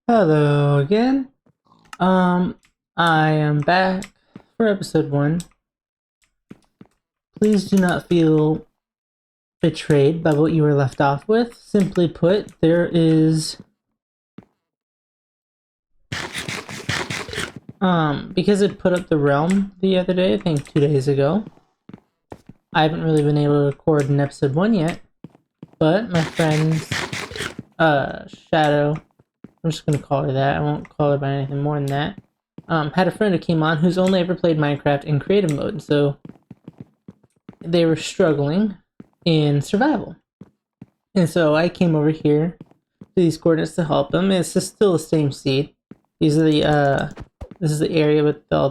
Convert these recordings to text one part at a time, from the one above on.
Hello again. I am back for episode 1. Please do not feel betrayed by what you were left off with. Simply put, there is because I put up the realm the other day, I think 2 days ago. I haven't really been able to record an episode 1 yet, but my friend's Shadow, I'm just gonna call her that. I won't call her by anything more than that. Had a friend who came on who's only ever played Minecraft in creative mode, and so they were struggling in survival. And so I came over here to these coordinates to help them. It's just still the same seed. These are this is the area with all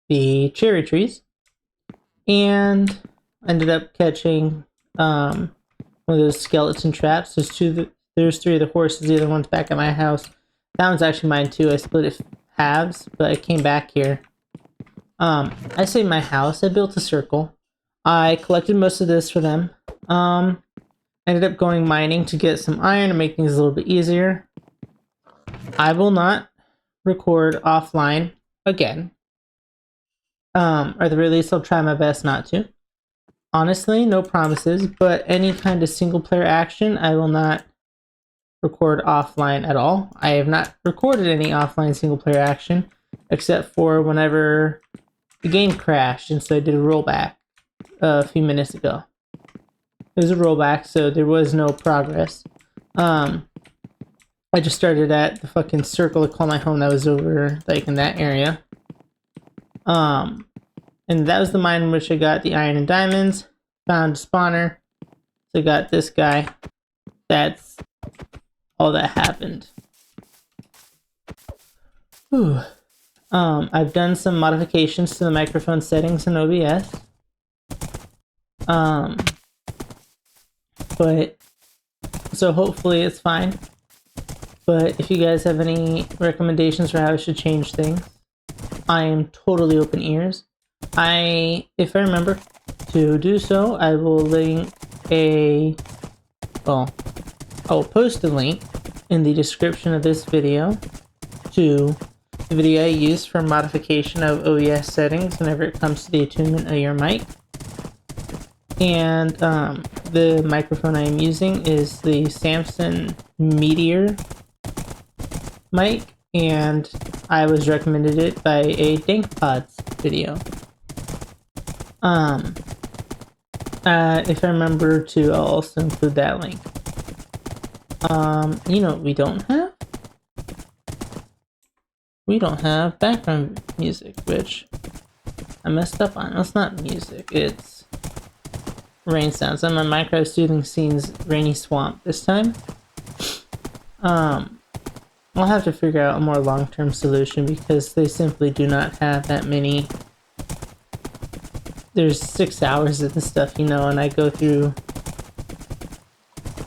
the cherry trees. And ended up catching one of those skeleton traps. There's 3 of the horses. The other one's back at my house. That one's actually mine too. I split it halves, but I came back here. I say my house. I built a circle. I collected most of this for them. Ended up going mining to get some iron to make things a little bit easier. I will not record offline again. Or at the very least, I'll try my best not to. Honestly, no promises, but any kind of single player action, I will not record offline at all. I have not recorded any offline single player action, except for whenever the game crashed, and so I did a rollback a few minutes ago. It was a rollback, so there was no progress. I just started at the fucking circle to call my home that was over, like, in that area. And that was the mine in which I got the iron and diamonds. Found a spawner. So I got this guy. That's all that happened. Whew. I've done some modifications to the microphone settings in OBS. But so hopefully it's fine. But if you guys have any recommendations for how I should change things, I am totally open ears. If I remember to do so, I will I will post a link in the description of this video to the video I used for modification of OBS settings whenever it comes to the attunement of your mic. And the microphone I am using is the Samson Meteor mic, and I was recommended it by a DankPods video. If I remember to, I'll also include that link. You know what we don't have? We don't have background music, which I messed up on. It's not music, it's rain sounds. I'm on Minecraft Soothing Scenes Rainy Swamp this time. I'll have to figure out a more long-term solution because they simply do not have that many. There's 6 hours of this stuff, you know, and I go through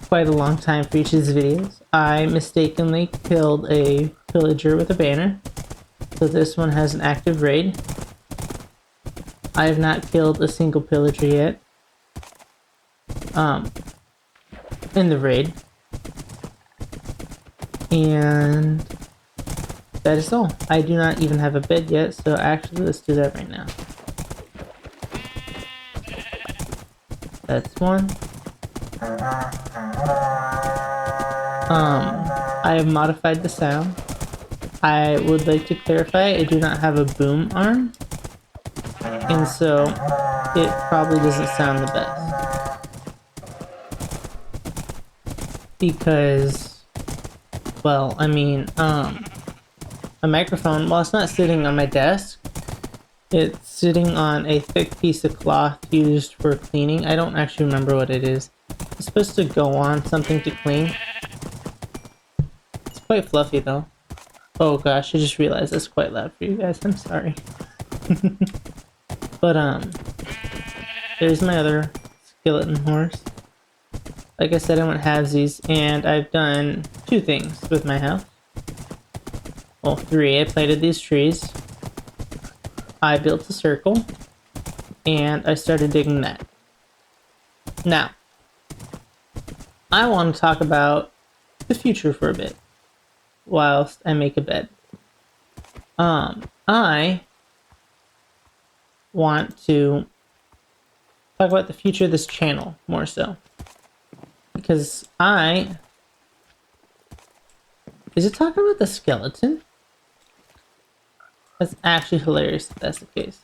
quite a long time for each of these videos. I mistakenly killed a pillager with a banner, so this one has an active raid. I have not killed a single pillager yet in the raid. And that is all. I do not even have a bed yet, so actually let's do that right now. That's one. I have modified the sound. I would like to clarify, I do not have a boom arm, and so it probably doesn't sound the best. Because, well, I mean, a microphone, while it's not sitting on my desk, it's sitting on a thick piece of cloth used for cleaning. I don't actually remember what it is. It's supposed to go on something to clean. It's quite fluffy though. Oh gosh, I just realized that's quite loud for you guys. I'm sorry. But there's my other skeleton horse. Like I said, I went halvesies, and I've done 2 things with my house. Well, 3. I planted these trees. I built a circle, and I started digging that. Now, I want to talk about the future for a bit. whilst I make a bed. I want to talk about the future of this channel more so. Because is it talking about the skeleton? That's actually hilarious if that's the case.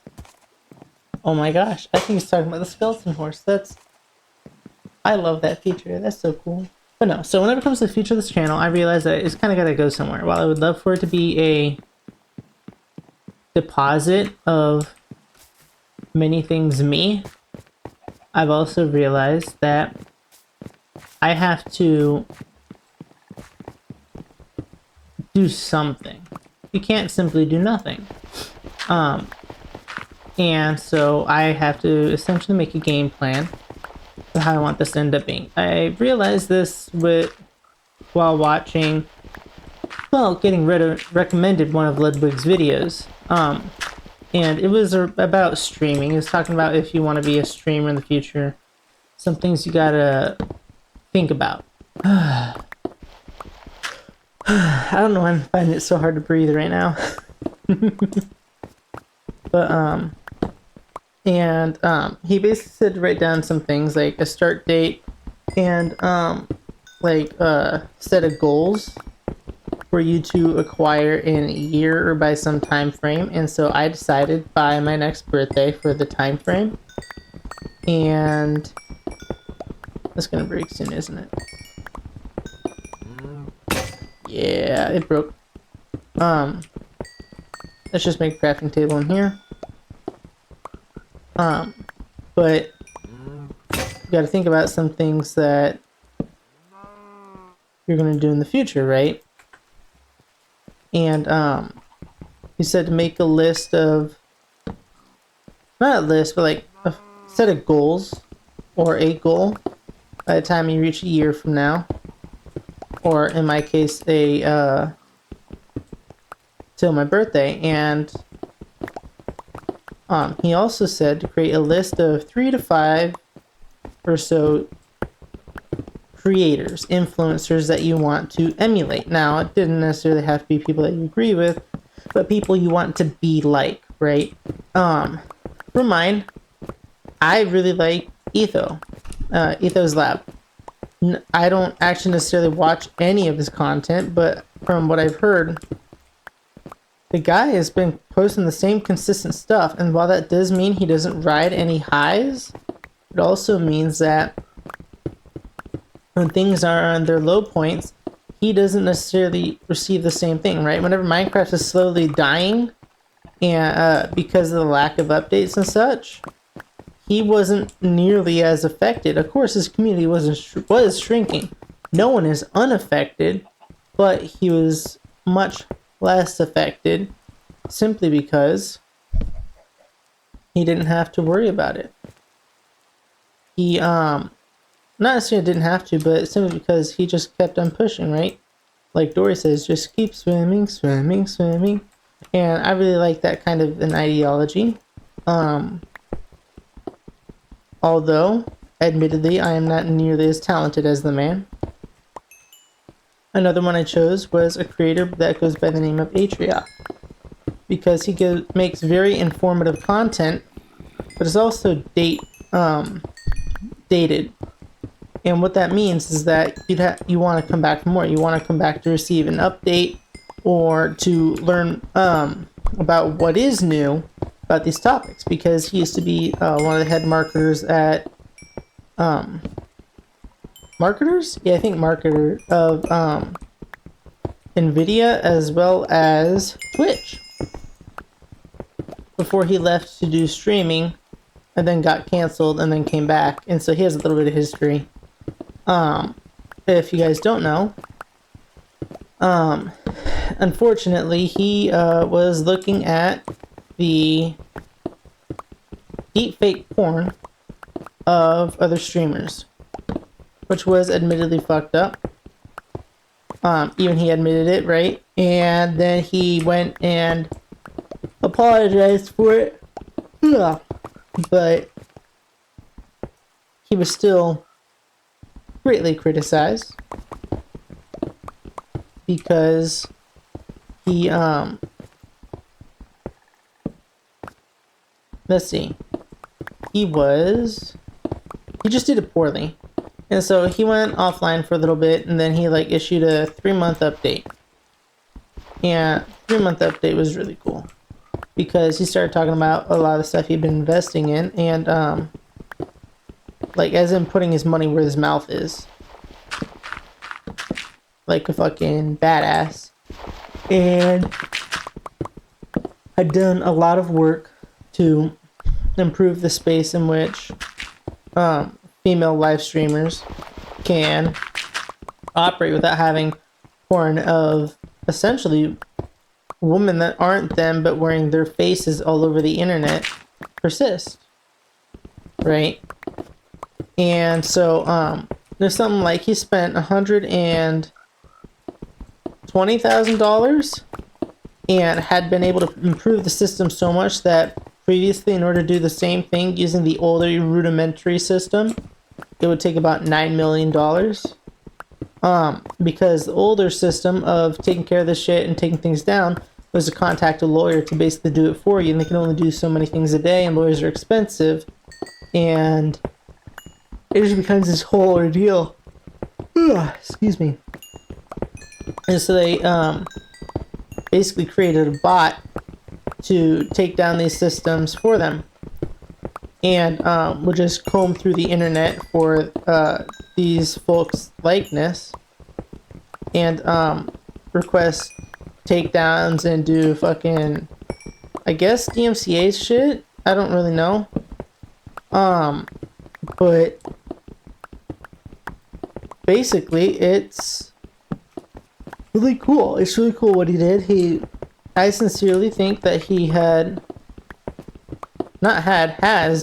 Oh my gosh, I think it's talking about the skeleton horse. I love that feature. That's so cool. But no, so whenever it comes to the future of this channel, I realize that it's kind of got to go somewhere. While I would love for it to be a deposit of many things me, I've also realized that I have to do something. You can't simply do nothing. And so I have to essentially make a game plan for how I want this to end up being. I realized this while watching, getting recommended one of Ludwig's videos. And it was about streaming. He was talking about if you want to be a streamer in the future, some things you gotta think about. I don't know why I'm finding it so hard to breathe right now. But, he basically said to write down some things like a start date and, set of goals for you to acquire in a year or by some time frame. And so I decided by my next birthday for the time frame. And that's gonna break soon, isn't it? Yeah, it broke. Let's just make a crafting table in here. But you gotta think about some things that you're gonna do in the future, right? And he said to make a list of, not a list, but like a set of goals or a goal by the time you reach a year from now, or in my case till my birthday. And he also said to create a list of 3 to 5 or so creators, influencers that you want to emulate. Now, it didn't necessarily have to be people that you agree with, but people you want to be like, right? For mine, I really like Etho's Lab. I don't actually necessarily watch any of his content, but from what I've heard, the guy has been posting the same consistent stuff, and while that does mean he doesn't ride any highs, it also means that when things are on their low points, he doesn't necessarily receive the same thing, right? Whenever Minecraft is slowly dying, and because of the lack of updates and such, he wasn't nearly as affected. Of course, his community was shrinking. No one is unaffected, but he was much less affected simply because he didn't have to worry about it. He not necessarily didn't have to, but simply because he just kept on pushing, right? Like Dory says, just keep swimming, swimming, swimming. And I really like that kind of an ideology. Although, admittedly, I am not nearly as talented as the man. Another one I chose was a creator that goes by the name of Atria, because he makes very informative content, but is also dated. And what that means is that you want to come back for more. You want to come back to receive an update or to learn about what is new about these topics, because he used to be one of the head marketers at marketer of Nvidia as well as Twitch before he left to do streaming and then got canceled and then came back. And so he has a little bit of history. If you guys don't know, unfortunately he was looking at the deepfake porn of other streamers, which was admittedly fucked up. Even he admitted it, right? And then he went and apologized for it. But he was still greatly criticized because he let's see, he just did it poorly. And so he went offline for a little bit, and then he like issued a 3-month update. And 3-month update was really cool because he started talking about a lot of the stuff he'd been investing in, and like as in putting his money where his mouth is, like a fucking badass. And I'd done a lot of work to improve the space in which female live streamers can operate without having porn of essentially women that aren't them but wearing their faces all over the internet persist, right? And so there's something like he spent $120,000 and had been able to improve the system so much that previously, in order to do the same thing using the older rudimentary system, it would take about $9 million. Because the older system of taking care of this shit and taking things down was to contact a lawyer to basically do it for you, and they can only do so many things a day, and lawyers are expensive, and it just becomes this whole ordeal. Excuse me. And so they basically created a bot to take down these systems for them, and would just comb through the internet for these folks' likeness and request takedowns and do fucking, I guess, DMCA shit. I don't really know. But basically, it's really cool. It's really cool what he did. I sincerely think that he has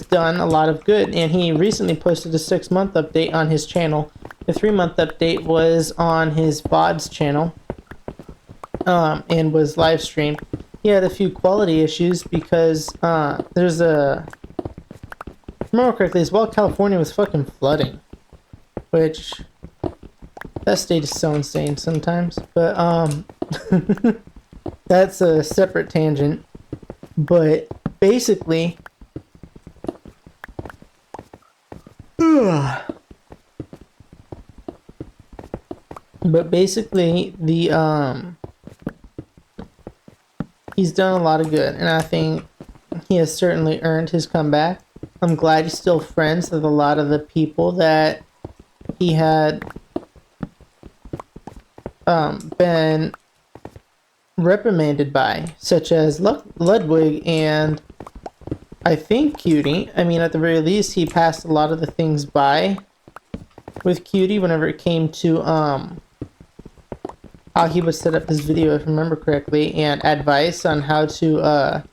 done a lot of good, and he recently posted a 6-month update on his channel. The 3-month update was on his VODs channel, and was live streamed. He had a few quality issues because there's if I remember correctly, as well, California was fucking flooding, which that state is so insane sometimes. But that's a separate tangent. But basically, the he's done a lot of good, and I think he has certainly earned his comeback. I'm glad he's still friends with a lot of the people that he had been reprimanded by, such as Ludwig and I think Cutie. I mean, at the very least, he passed a lot of the things by with Cutie whenever it came to how he would set up his video, if I remember correctly, and advice on how to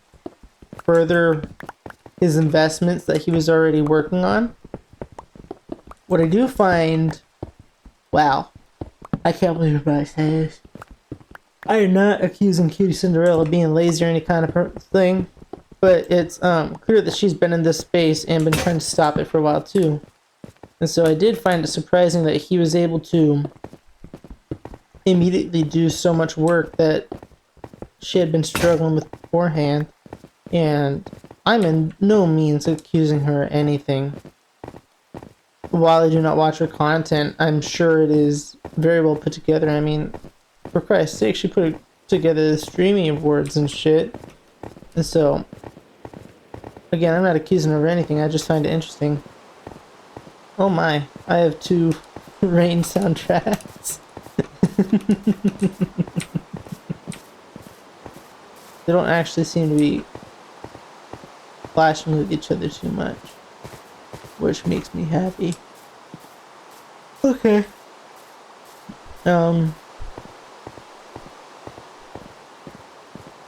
further his investments that he was already working on. What I do find, wow, I can't believe what I say this. I am not accusing Cutie Cinderella of being lazy or any kind of thing, but it's clear that she's been in this space and been trying to stop it for a while too. And so I did find it surprising that he was able to immediately do so much work that she had been struggling with beforehand. And I'm in no means accusing her of anything. While I do not watch her content, I'm sure it is very well put together. I mean, for Christ's sake, she put together the streaming awards and shit. And so, again, I'm not accusing her of anything, I just find it interesting. Oh my, I have 2 Rain soundtracks. They don't actually seem to be clashing with each other too much, which makes me happy. Okay.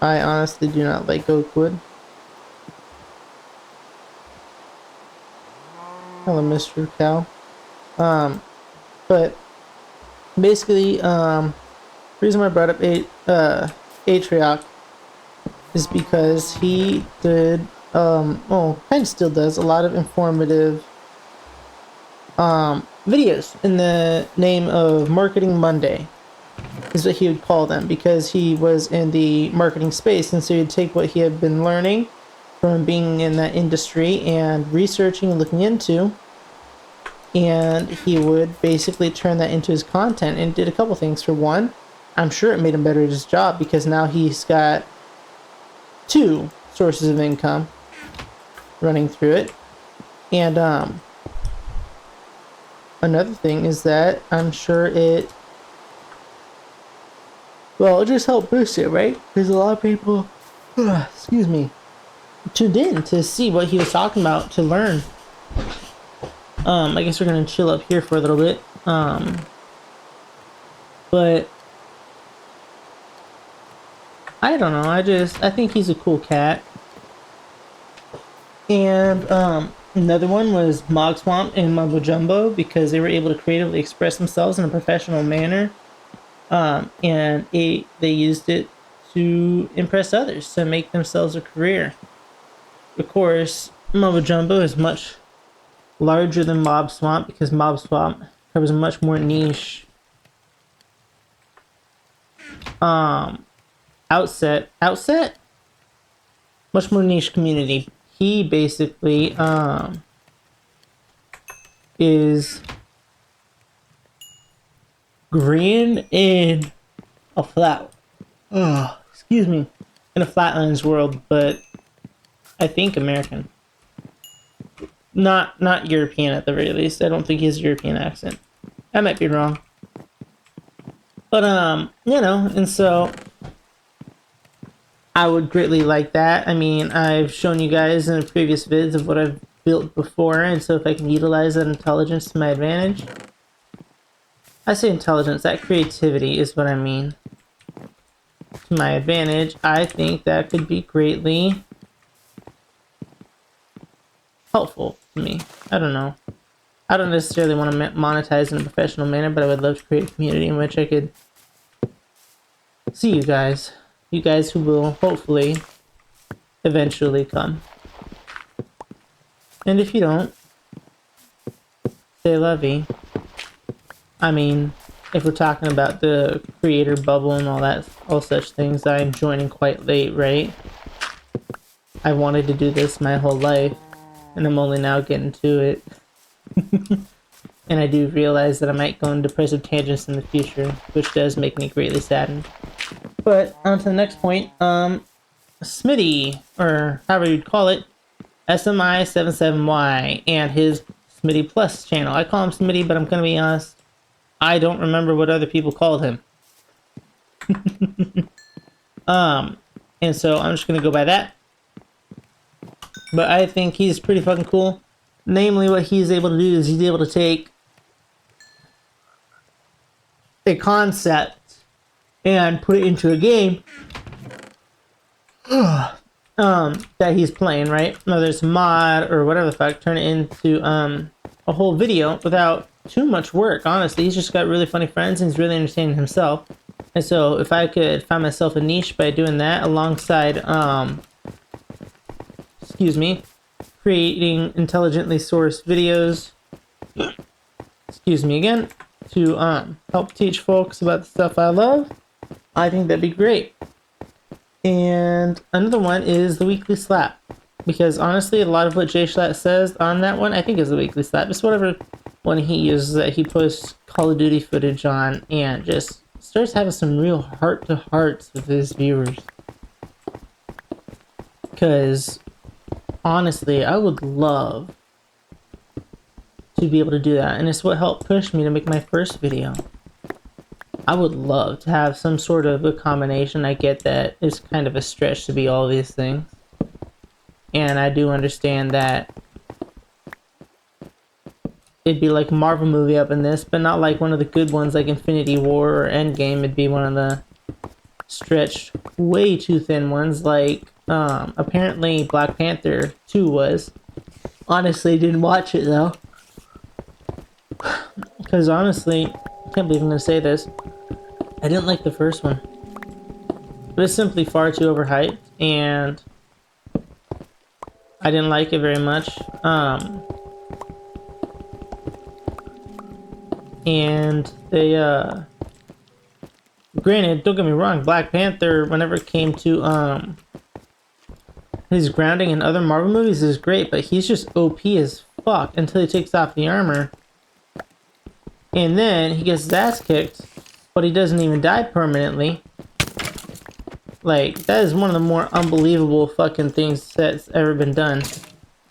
I honestly do not like Oakwood. Hello, Mr. Cow. But basically, reason why I brought up Atrioc is because he did, kind of still does, a lot of informative videos in the name of Marketing Monday. is what he would call them, because he was in the marketing space, and so he'd take what he had been learning from being in that industry and researching and looking into, and he would basically turn that into his content, and did a couple things. For one, I'm sure it made him better at his job, because now he's got two sources of income running through it. And another thing is that I'm sure it just helped boost it, right? Because a lot of people excuse me, tuned in to see what he was talking about, to learn. I guess we're gonna chill up here for a little bit. But I don't know, I think he's a cool cat. And another one was Mog Swamp and Mumbo Jumbo, because they were able to creatively express themselves in a professional manner. And they used it to impress others, to make themselves a career. Of course, Mumbo Jumbo is much larger than Mob Swamp, because Mob Swamp covers a much more niche outset much more niche community. He basically is green in a flat excuse me, in a Flatlands world, but I think American. Not European at the very least. I don't think he has a European accent. I might be wrong. But and so I would greatly like that. I mean, I've shown you guys in the previous vids of what I've built before, and so if I can utilize that intelligence to my advantage. I say intelligence, that creativity is what I mean. To my advantage, I think that could be greatly helpful to me. I don't know. I don't necessarily want to monetize in a professional manner, but I would love to create a community in which I could see you guys. You guys who will hopefully eventually come. And if you don't, stay lovey. I mean, if we're talking about the creator bubble and all such things, I'm joining quite late, right? I wanted to do this my whole life, and I'm only now getting to it. And I do realize that I might go into depressive tangents in the future, which does make me greatly saddened. But on to the next point, Smitty, or however you'd call it, SMI77Y, and his Smitty Plus channel. I call him Smitty, but I'm gonna be honest, I don't remember what other people called him. And so I'm just gonna go by that. But I think he's pretty fucking cool. Namely, what he's able to do is he's able to take a concept and put it into a game that he's playing, right? Whether it's a mod or whatever the fuck, turn it into a whole video without too much work. Honestly, he's just got really funny friends and he's really entertaining himself. And so if I could find myself a niche by doing that alongside creating intelligently sourced videos, excuse me again, to help teach folks about the stuff I love, I think that'd be great. And another one is the weekly slap, because honestly, a lot of what Jay Schlatt says on that one, I think is the weekly slap. Just whatever one he uses that he posts Call of Duty footage on, and just starts having some real heart-to-hearts with his viewers. Because honestly, I would love to be able to do that, and it's what helped push me to make my first video. I would love to have some sort of a combination. I get that it's kind of a stretch to be all these things, and I do understand that it'd be like a Marvel movie up in this, but not like one of the good ones like Infinity War or Endgame. It'd be one of the stretched, way too thin ones like apparently Black Panther 2 was. Honestly, didn't watch it though. Because honestly, I can't believe I'm going to say this, I didn't like the first one. It was simply far too overhyped, and I didn't like it very much. And they granted, don't get me wrong, Black Panther, whenever it came to his grounding in other Marvel movies, is great, but he's just OP as fuck until he takes off the armor. And then he gets his ass kicked, but he doesn't even die permanently. Like, that is one of the more unbelievable fucking things that's ever been done.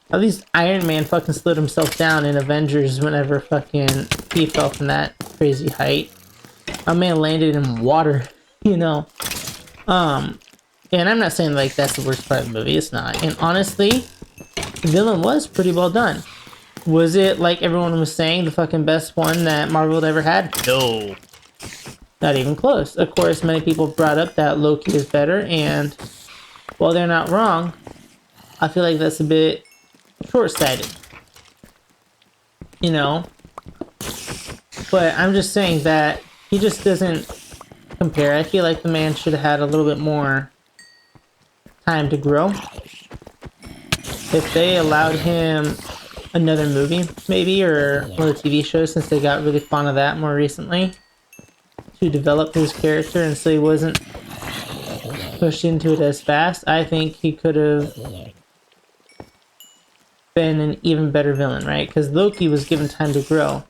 At least Iron Man fucking slowed himself down in Avengers whenever fucking he fell from that crazy height. A man landed in water, you know. And I'm not saying like that's the worst part of the movie, it's not. And honestly, the villain was pretty well done. Was it, like everyone was saying, the fucking best one that Marvel ever had? No. Not even close. Of course, many people brought up that Loki is better, and while they're not wrong, I feel like that's a bit short-sighted. You know? But I'm just saying that he just doesn't compare. I feel like the man should have had a little bit more time to grow. If they allowed him another movie, maybe, or one of the TV shows, since they got really fond of that more recently, to develop his character and so he wasn't pushed into it as fast, I think he could have been an even better villain, right? Because Loki was given time to grow,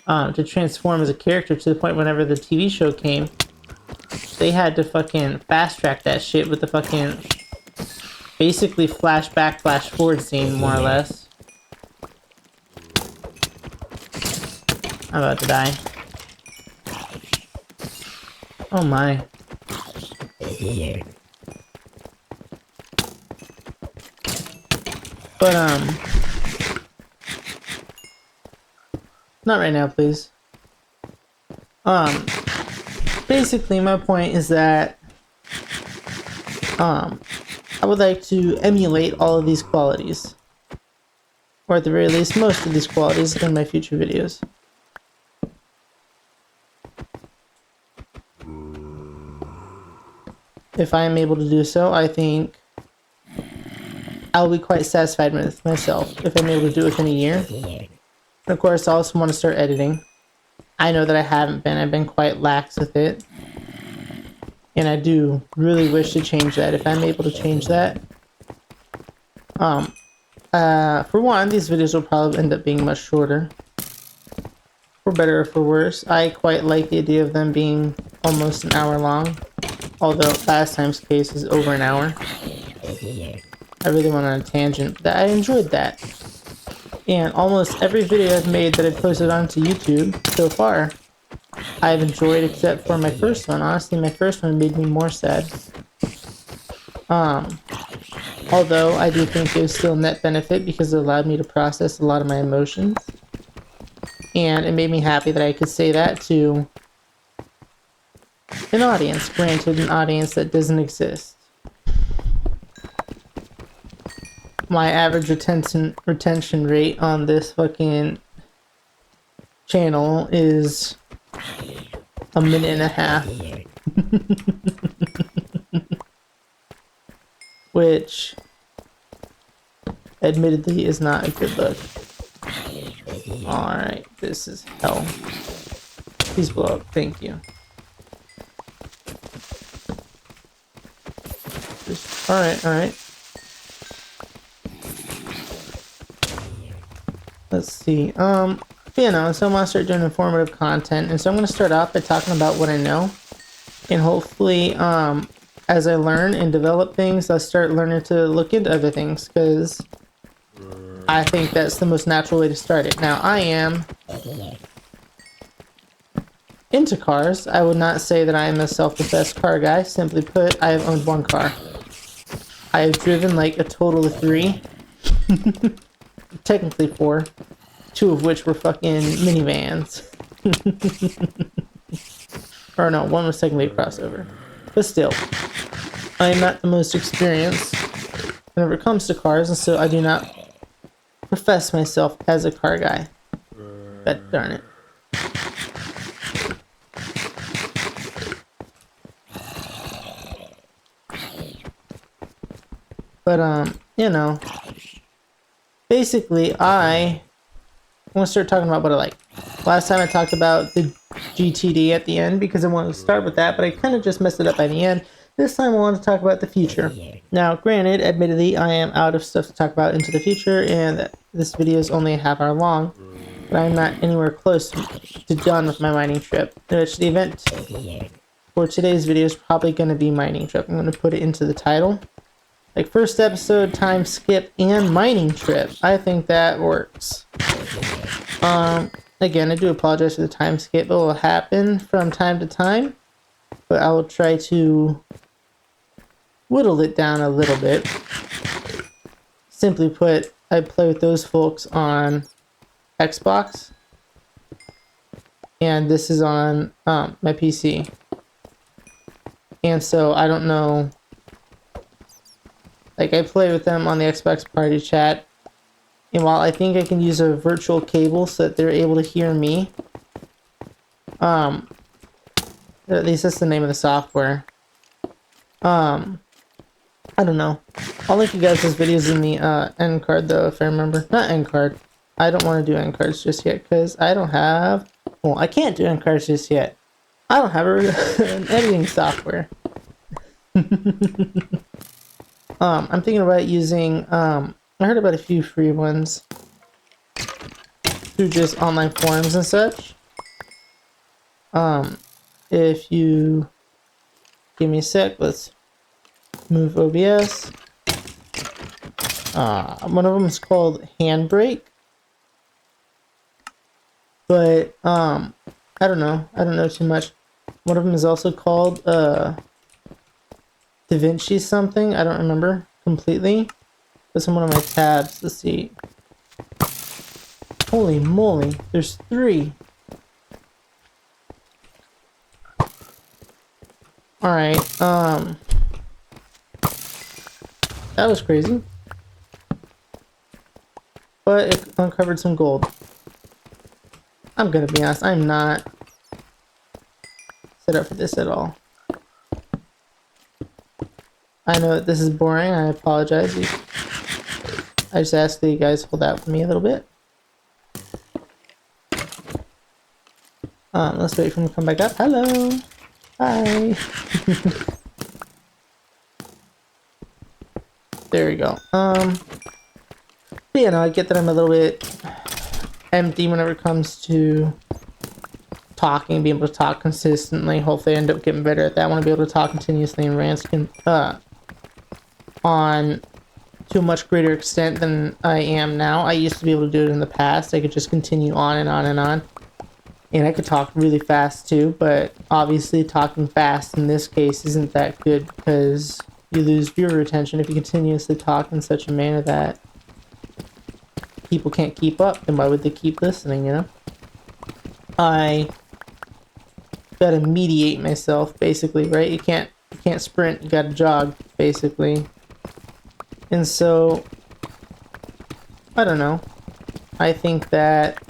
to transform as a character, to the point whenever the TV show came, they had to fucking fast track that shit with the fucking basically flashback, flash forward scene, more or less. I'm about to die. Oh my. But, not right now, please. Basically, my point is that, I would like to emulate all of these qualities. Or at the very least, most of these qualities in my future videos. If I am able to do so, I think I'll be quite satisfied with myself if I'm able to do it within a year. And of course, I also want to start editing. I know that I haven't been. I've been quite lax with it. And I do really wish to change that. If I'm able to change that. For one, these videos will probably end up being much shorter. For better or for worse. I quite like the idea of them being almost an hour long. Although last time's case is over an hour. I really went on a tangent. I enjoyed that. And almost every video I've made that I've posted onto YouTube so far, I've enjoyed, except for my first one. Honestly, my first one made me more sad. Although I do think it was still a net benefit because it allowed me to process a lot of my emotions. And it made me happy that I could say that to an audience, granted an audience that doesn't exist. My average retention rate on this fucking channel is a minute and a half. Which, admittedly, is not a good look. Alright, this is hell. Please blow up, thank you. Alright. Let's see. You know, so I'm gonna start doing informative content, and so I'm gonna start off by talking about what I know, and hopefully, as I learn and develop things, I'll start learning to look into other things, because I think that's the most natural way to start it. Now, I am into cars. I would not say that I am a self-professed car guy. Simply put, I have owned one car. I have driven like a total of 3. Technically 4. 2 of which were fucking minivans. Or no, one was technically a crossover. But still, I am not the most experienced whenever it comes to cars, and so I do not profess myself as a car guy. But darn it. But, you know, basically, I want to start talking about what I like. Last time I talked about the GTD at the end because I wanted to start with that, but I kind of just messed it up by the end. This time I want to talk about the future. Now, granted, admittedly, I am out of stuff to talk about into the future, and this video is only a half hour long, but I'm not anywhere close to done with my mining trip. Which the event for today's video is probably going to be mining trip. I'm going to put it into the title. Like, first episode, time skip, and mining trip. I think that works. Again, I do apologize for the time skip. It will happen from time to time, but I will try to whittle it down a little bit. Simply put, I play with those folks on Xbox, and this is on my PC. And so I don't know, like, I play with them on the Xbox party chat, and while I think I can use a virtual cable so that they're able to hear me, at least that's the name of the software. I don't know. I'll link you guys' videos in the end card though, if I remember. Not end card. I don't want to do end cards just yet because I don't have. Well, I can't do end cards just yet. I don't have an editing software. I'm thinking about using. I heard about a few free ones through just online forums and such. If you give me a sec, let's move OBS. One of them is called Handbrake, but I don't know. I don't know too much. One of them is also called DaVinci something. I don't remember completely. It's in one of my tabs. Let's see. Holy moly! There's 3. All right. That was crazy. But it uncovered some gold. I'm gonna be honest, I'm not set up for this at all. I know that this is boring, I apologize. I just ask that you guys hold out for me a little bit. Let's wait for him to come back up. Hello! Hi! There we go. But yeah, no, I get that I'm a little bit empty whenever it comes to talking, being able to talk consistently. Hopefully I end up getting better at that. I want to be able to talk continuously and rant on to a much greater extent than I am now. I used to be able to do it in the past. I could just continue on and on and on. And I could talk really fast too, but obviously talking fast in this case isn't that good because you lose viewer retention if you continuously talk in such a manner that people can't keep up. Then why would they keep listening, you know? I gotta mediate myself, basically, right? You can't sprint, you gotta jog, basically. And so, I don't know. I think that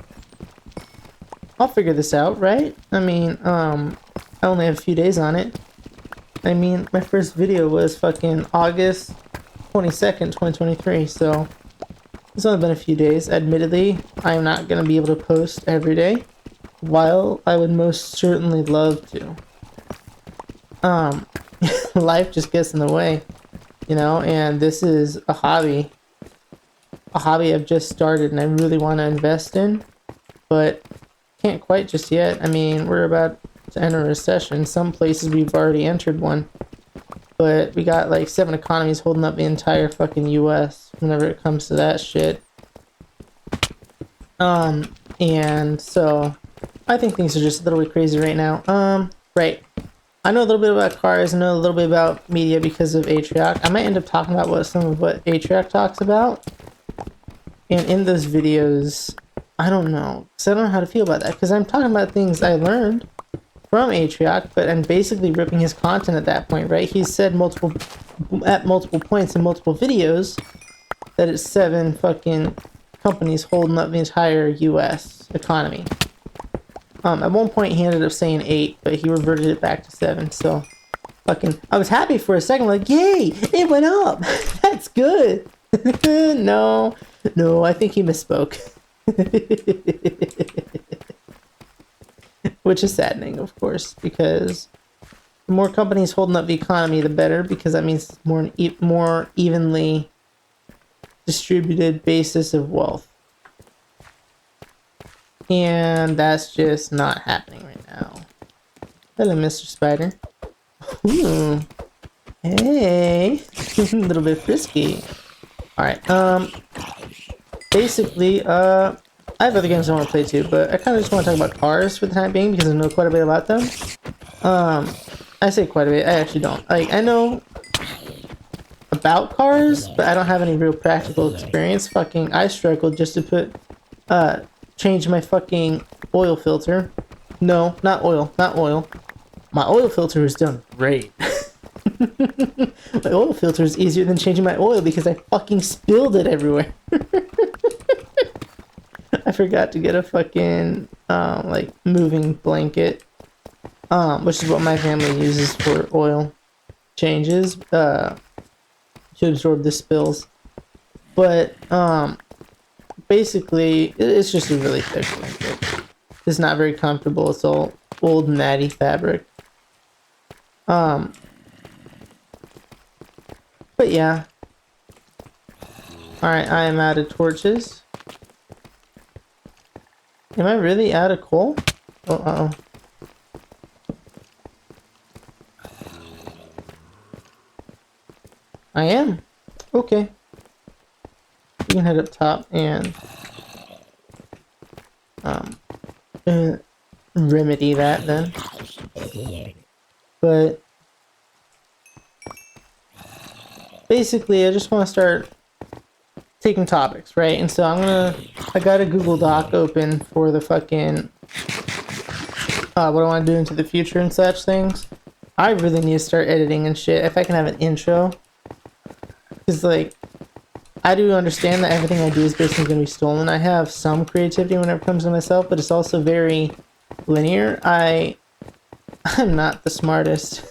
I'll figure this out, right? I mean, I only have a few days on it. I mean, my first video was fucking August 22nd, 2023, so it's only been a few days. Admittedly, I'm not going to be able to post every day, while I would most certainly love to. Life just gets in the way, you know, and this is a hobby I've just started and I really want to invest in, but can't quite just yet. I mean, we're about to enter a recession. Some places we've already entered one, but we got like 7 economies holding up the entire fucking US whenever it comes to that shit. And so I think things are just a little bit crazy right now. Right. I know a little bit about cars, I know a little bit about media because of Atrioc. I might end up talking about some of what Atrioc talks about. And in those videos, I don't know, because I don't know how to feel about that, because I'm talking about things I learned from Atrioc, but I'm basically ripping his content at that point, right? He's said at multiple points in multiple videos that it's 7 fucking companies holding up the entire US economy. At one point he ended up saying 8, but he reverted it back to 7, so fucking, I was happy for a second, like, yay, it went up, that's good. No, I think he misspoke. which is saddening, of course, because the more companies holding up the economy, the better, because that means more evenly distributed basis of wealth. And that's just not happening right now. Hello, Mr. Spider. Ooh. Hey. A little bit frisky. Alright, basically, I have other games I want to play too, but I kind of just want to talk about cars for the time being because I know quite a bit about them. I say quite a bit, I actually don't. Like, I know about cars, but I don't have any real practical experience. I struggled just to change my fucking oil filter. No, not oil. My oil filter is done great. My oil filter is easier than changing my oil because I fucking spilled it everywhere. I forgot to get a fucking, like, moving blanket, which is what my family uses for oil changes, to absorb the spills. But, basically, it's just a really thick blanket. It's not very comfortable. It's all old, natty fabric. But yeah. Alright, I am out of torches. Am I really out of coal? Oh, uh-oh. I am. Okay. We can head up top and remedy that then. But basically, I just want to start taking topics, right? And so I got a Google Doc open for the fucking what I want to do into the future and such things. I really need to start editing and shit. If I can have an intro, because like I do understand that everything I do is basically going to be stolen. I have some creativity whenever it comes to myself, but it's also very linear. I'm not the smartest.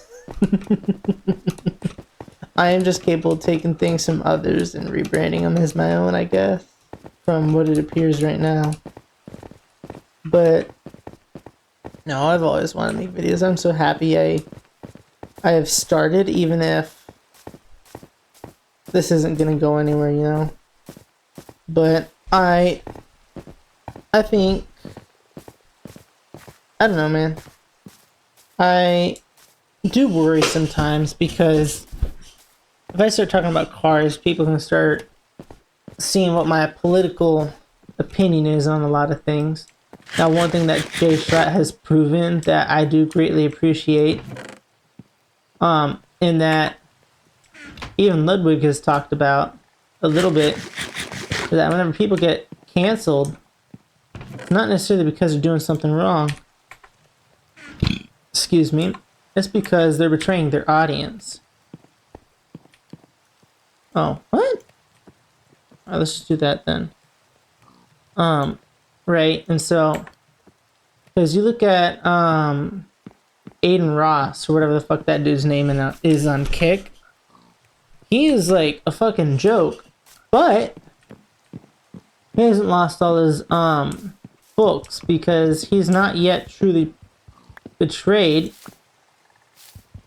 I am just capable of taking things from others and rebranding them as my own, I guess, from what it appears right now. But no, I've always wanted to make videos. I'm so happy I have started, even if this isn't gonna go anywhere, you know. But I think, I don't know, man. I do worry sometimes because if I start talking about cars, people can start seeing what my political opinion is on a lot of things. Now, one thing that Jay Schlatt has proven that I do greatly appreciate, in that even Ludwig has talked about a little bit, is that whenever people get canceled, it's not necessarily because they're doing something wrong. Excuse me. It's because they're betraying their audience. Oh, what? Alright, let's just do that then. Right, and so, because you look at, Aiden Ross, or whatever the fuck that dude's name is on Kick, he is like a fucking joke, but he hasn't lost all his, books, because he's not yet truly betrayed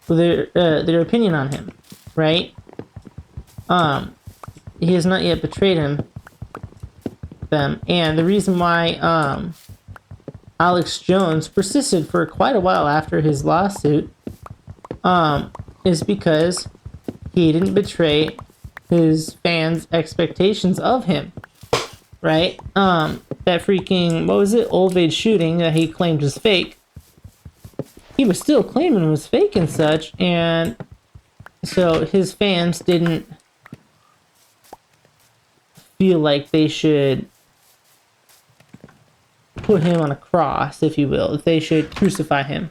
their opinion on him, right? He has not yet betrayed them, and the reason why Alex Jones persisted for quite a while after his lawsuit is because he didn't betray his fans' expectations of him, right? That freaking, what was it, Old Age shooting that he claimed was fake, he was still claiming it was fake and such, and so his fans didn't feel like they should put him on a cross, if you will, if they should crucify him.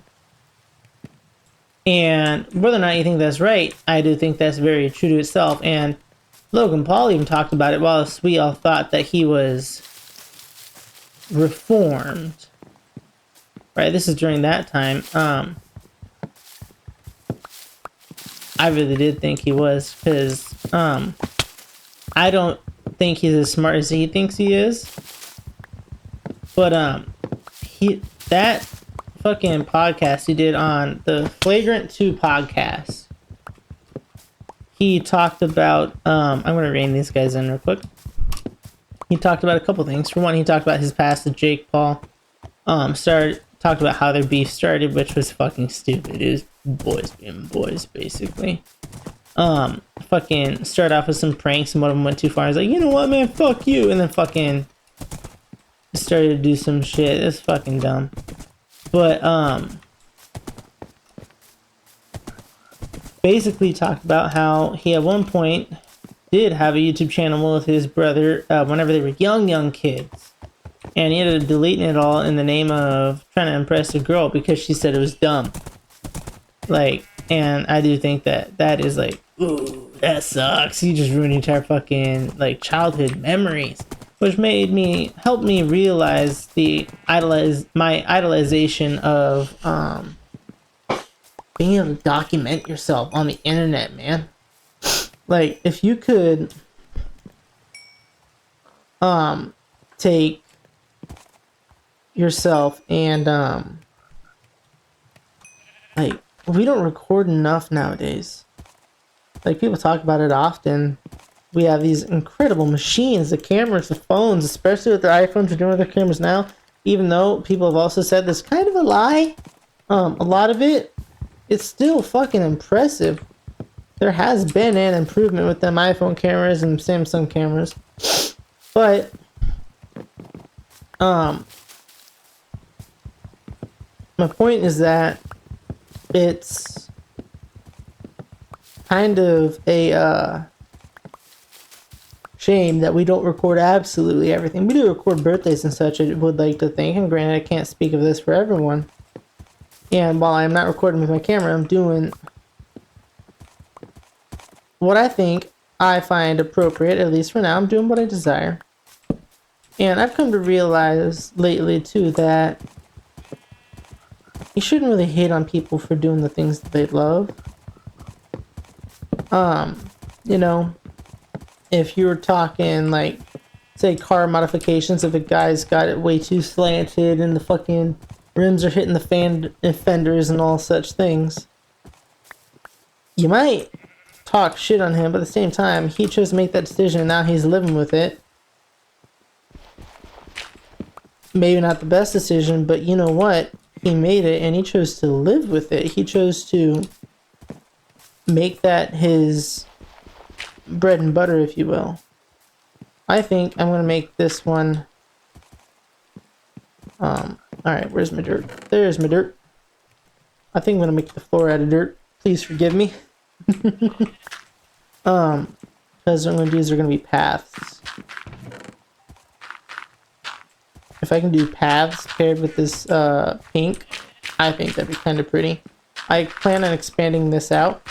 And whether or not you think that's right, I do think that's very true to itself. And Logan Paul even talked about it, whilst we all thought that he was reformed. Right, this is during that time. I really did think he was, because I don't think he's as smart as he thinks he is. But that fucking podcast he did on the Flagrant 2 podcast. He talked about, I'm going to rein these guys in real quick. He talked about a couple things. For one, he talked about his past with Jake Paul. Talked about how their beef started, which was fucking stupid. It was boys being boys, basically. Fucking started off with some pranks, and one of them went too far. I was like, you know what, man, fuck you. And then fucking started to do some shit. It's fucking dumb. But, basically talked about how he at one point did have a YouTube channel with his brother whenever they were young kids. And he ended up deleting it all in the name of trying to impress a girl because she said it was dumb. Like, and I do think that is like, ooh, that sucks. You just ruined entire fucking, like, childhood memories. Which helped me realize my idolization of, being able to document yourself on the internet, man. Like, if you could, take yourself and, like, we don't record enough nowadays. Like, people talk about it often. We have these incredible machines, the cameras, the phones, especially with the iPhones are doing with their cameras now, even though people have also said this kind of a lie. A lot of it's still fucking impressive. There has been an improvement with them iPhone cameras and Samsung cameras. But, my point is that it's kind of a, shame that we don't record absolutely everything. We do record birthdays and such, I would like to think, and granted, I can't speak of this for everyone. And while I'm not recording with my camera, I'm doing what I find appropriate, at least for now. I'm doing what I desire. And I've come to realize lately, too, that you shouldn't really hate on people for doing the things that they love. You know, if you're talking, like, say, car modifications, if a guy's got it way too slanted and the fucking rims are hitting the fenders and all such things, you might talk shit on him, but at the same time, he chose to make that decision and now he's living with it. Maybe not the best decision, but you know what? He made it and he chose to live with it. He chose to make that his bread and butter, if you will. I think I'm going to make this one... Alright, where's my dirt? There's my dirt. I think I'm going to make the floor out of dirt. Please forgive me. Because what I'm going to do is they're going to be paths. If I can do paths paired with this pink, I think that'd be kind of pretty. I plan on expanding this out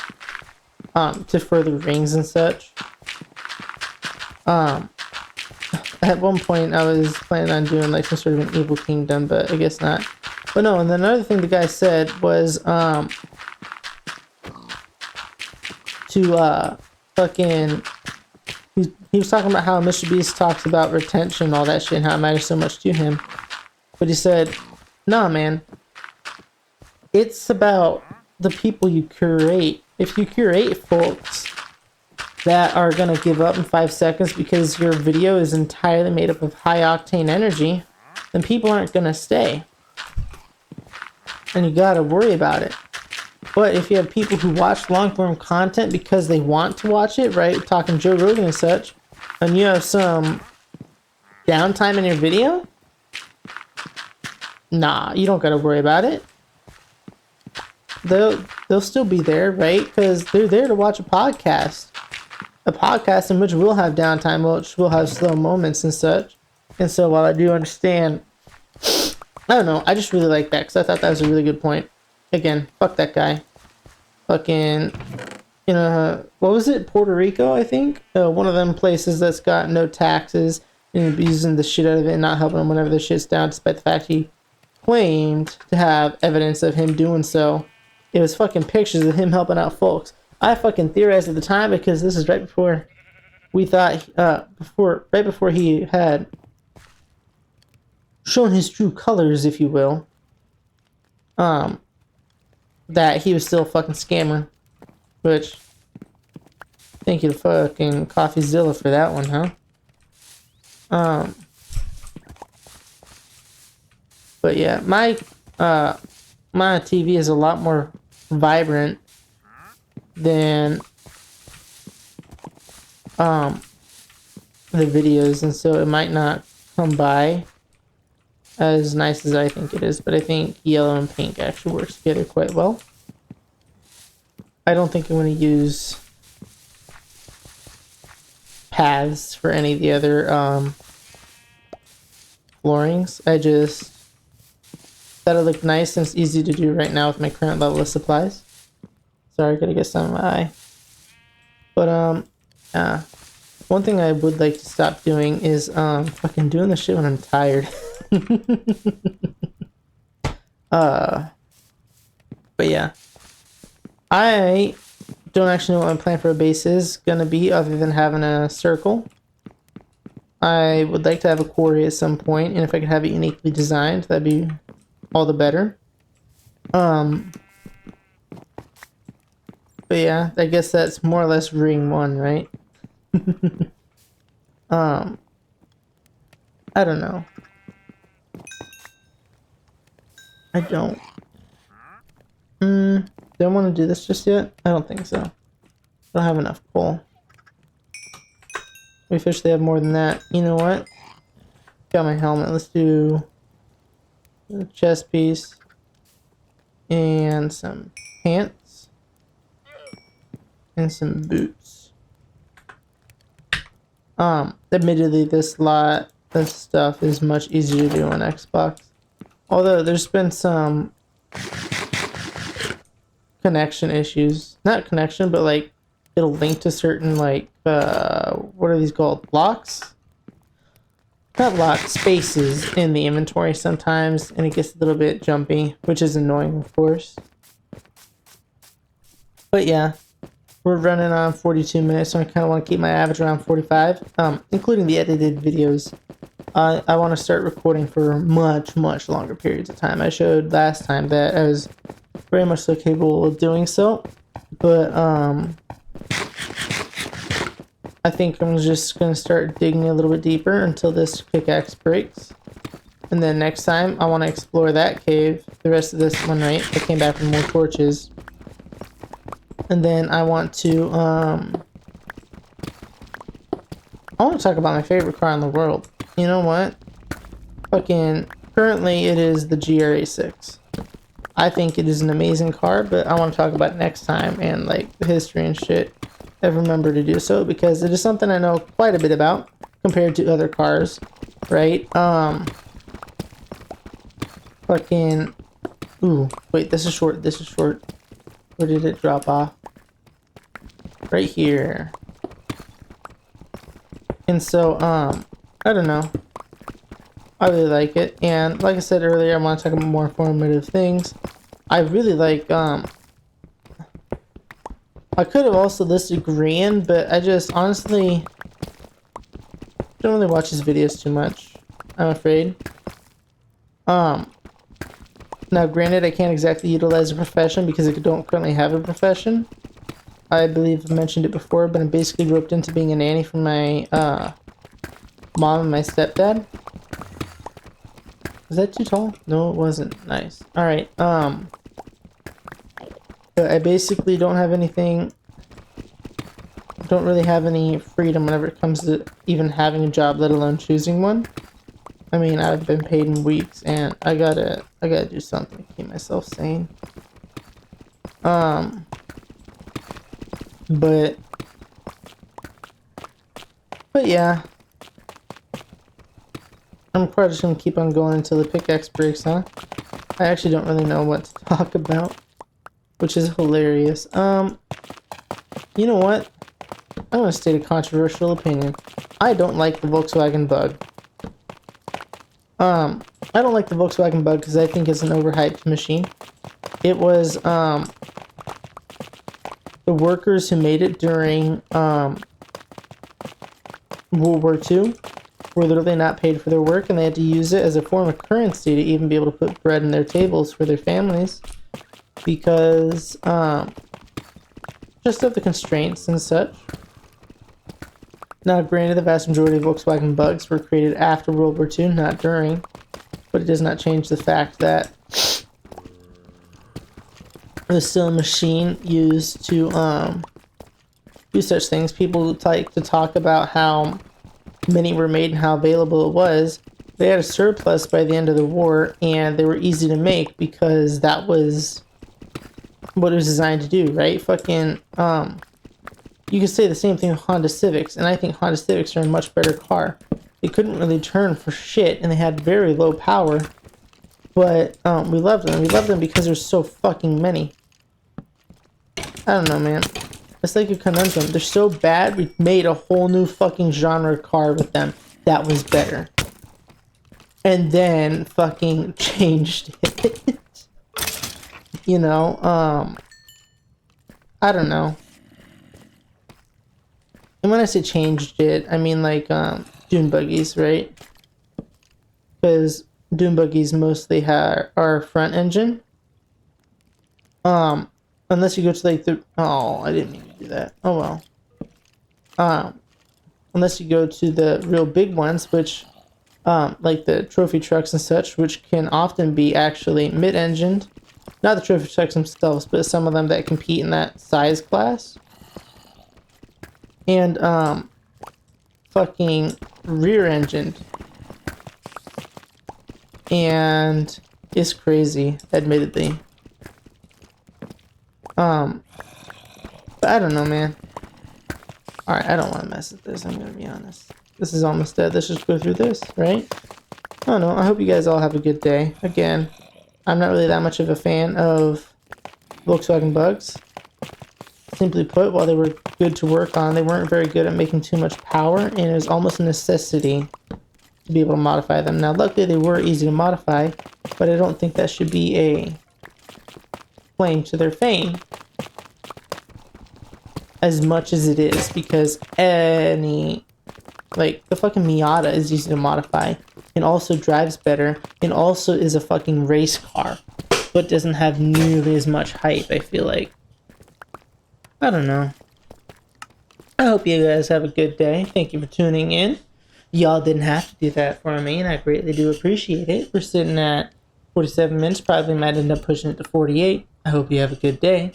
to further rings and such. At one point I was planning on doing like some sort of an evil kingdom, but I guess not. But no, and then another thing the guy said was to fucking he was talking about how Mr. Beast talks about retention and all that shit and how it matters so much to him. But he said, nah, man, it's about the people you curate. If you curate folks that are gonna give up in 5 seconds because your video is entirely made up of high octane energy, then people aren't gonna stay. And you gotta worry about it. But if you have people who watch long form content because they want to watch it, right? Talking Joe Rogan and such, and you have some downtime in your video, nah, you don't gotta worry about it. They'll still be there, right? Because they're there to watch a podcast. A podcast in which we'll have downtime, which we'll have slow moments and such. And so while I do understand, I don't know, I just really like that because I thought that was a really good point. Again, fuck that guy. Fucking, you know, what was it? Puerto Rico, I think? One of them places that's got no taxes and abusing the shit out of it and not helping them whenever the shit's down, despite the fact he claimed to have evidence of him doing so. It was fucking pictures of him helping out folks. I fucking theorized at the time because this is right before we thought, right before he had shown his true colors, if you will. that he was still a fucking scammer. Which, thank you to fucking CoffeeZilla for that one, huh? But yeah, my TV is a lot more vibrant than the videos, and so it might not come by as nice as I think it is, but I think yellow and pink actually works together quite well. I don't think I'm going to use paths for any of the other floorings. I just thought it looked nice and it's easy to do right now with my current level of supplies. Sorry, I gotta get some in my eye. But one thing I would like to stop doing is fucking doing this shit when I'm tired. But yeah, I don't actually know what my plan for a base is gonna be other than having a circle. I would like to have a quarry at some point, and if I could have it uniquely designed, that'd be all the better. But yeah, I guess that's more or less ring one, right? I don't know. I don't. Do I want to do this just yet? I don't think so. I don't have enough coal. We officially have more than that. You know what? Got my helmet. Let's do a chest piece and some pants and some boots. Admittedly, this stuff is much easier to do on Xbox. Although there's been some connection issues. Not connection, but like it'll link to certain like what are these called? Locks? Not locked, spaces in the inventory sometimes, and it gets a little bit jumpy, which is annoying, of course. But yeah, we're running on 42 minutes, so I kind of want to keep my average around 45, including the edited videos. I want to start recording for much, much longer periods of time. I showed last time that I was very much so capable of doing so, but I think I'm just going to start digging a little bit deeper until this pickaxe breaks. And then next time, I want to explore that cave, the rest of this one, right? I came back with more torches. And then I want to talk about my favorite car in the world. You know what? Currently it is the GRA6. I think it is an amazing car, but I want to talk about it next time and like the history and shit. I remember to do so because it is something I know quite a bit about compared to other cars, right? Ooh, wait, this is short. Where did it drop off? Right here. And so, I don't know. I really like it. And like I said earlier, I want to talk about more informative things. I really like, I could have also listed Grian, but I just honestly don't really watch his videos too much, I'm afraid. Now granted, I can't exactly utilize a profession because I don't currently have a profession. I believe I've mentioned it before, but I'm basically roped into being a nanny for my mom and my stepdad. Was that too tall? No, it wasn't. Nice. Alright, but I basically don't have anything, don't really have any freedom whenever it comes to even having a job, let alone choosing one. I mean, I've been paid in weeks, and I gotta do something to keep myself sane. But yeah. I'm probably just gonna keep on going until the pickaxe breaks, huh? I actually don't really know what to talk about, which is hilarious. You know what? I'm gonna state a controversial opinion. I don't like the Volkswagen Bug. I don't like the Volkswagen Bug because I think it's an overhyped machine. It was, the workers who made it during, World War II were literally not paid for their work, and they had to use it as a form of currency to even be able to put bread in their tables for their families, because just of the constraints and such. Now, granted, the vast majority of Volkswagen bugs were created after World War II, not during, but it does not change the fact that it was still a machine used to do such things. People like to talk about how many were made and how available it was. They had a surplus by the end of the war, and they were easy to make because that was what it was designed to do, right? Fucking, you could say the same thing with Honda Civics, and I think Honda Civics are a much better car. They couldn't really turn for shit, and they had very low power, but we loved them. We loved them because there's so fucking many. I don't know, man. It's like a conundrum. They're so bad, we made a whole new fucking genre car with them that was better. And then fucking changed it. You know, I don't know. And when I say changed it, I mean like dune buggies, right? Because dune buggies mostly are front engine. Unless you go to like the I didn't mean to do that. Oh well. Unless you go to the real big ones, which like the trophy trucks and such, which can often be actually mid-engined. Not the trophy trucks themselves, but some of them that compete in that size class. And fucking rear-engined. And it's crazy, admittedly. But I don't know, man. Alright, I don't want to mess with this, I'm gonna be honest. This is almost dead. Let's just go through this, right? I don't know. I hope you guys all have a good day. Again, I'm not really that much of a fan of Volkswagen bugs. Simply put, while they were good to work on, they weren't very good at making too much power, and it was almost a necessity to be able to modify them. Now, luckily, they were easy to modify, but I don't think that should be a claim to their fame as much as it is, because the fucking Miata is easy to modify, and also drives better, and also is a fucking race car, but doesn't have nearly as much hype, I feel like. I don't know. I hope you guys have a good day. Thank you for tuning in. Y'all didn't have to do that for me, and I greatly do appreciate it. We're sitting at 47 minutes, probably might end up pushing it to 48. I hope you have a good day.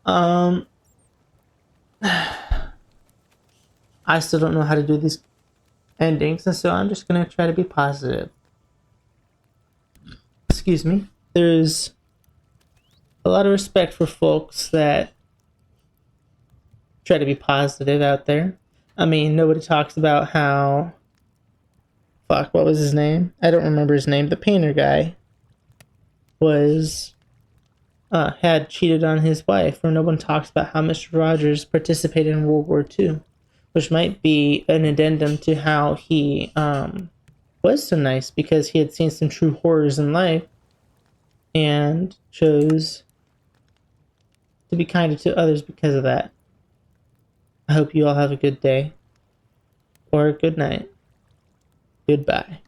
I still don't know how to do these endings, and so I'm just gonna try to be positive. Excuse me. There's a lot of respect for folks that try to be positive out there. I mean, nobody talks about how... Fuck, what was his name? I don't remember his name. The painter guy was... had cheated on his wife, or no one talks about how Mr. Rogers participated in World War II, which might be an addendum to how he was so nice, because he had seen some true horrors in life and chose to be kinder to others because of that. I hope you all have a good day, or a good night. Goodbye.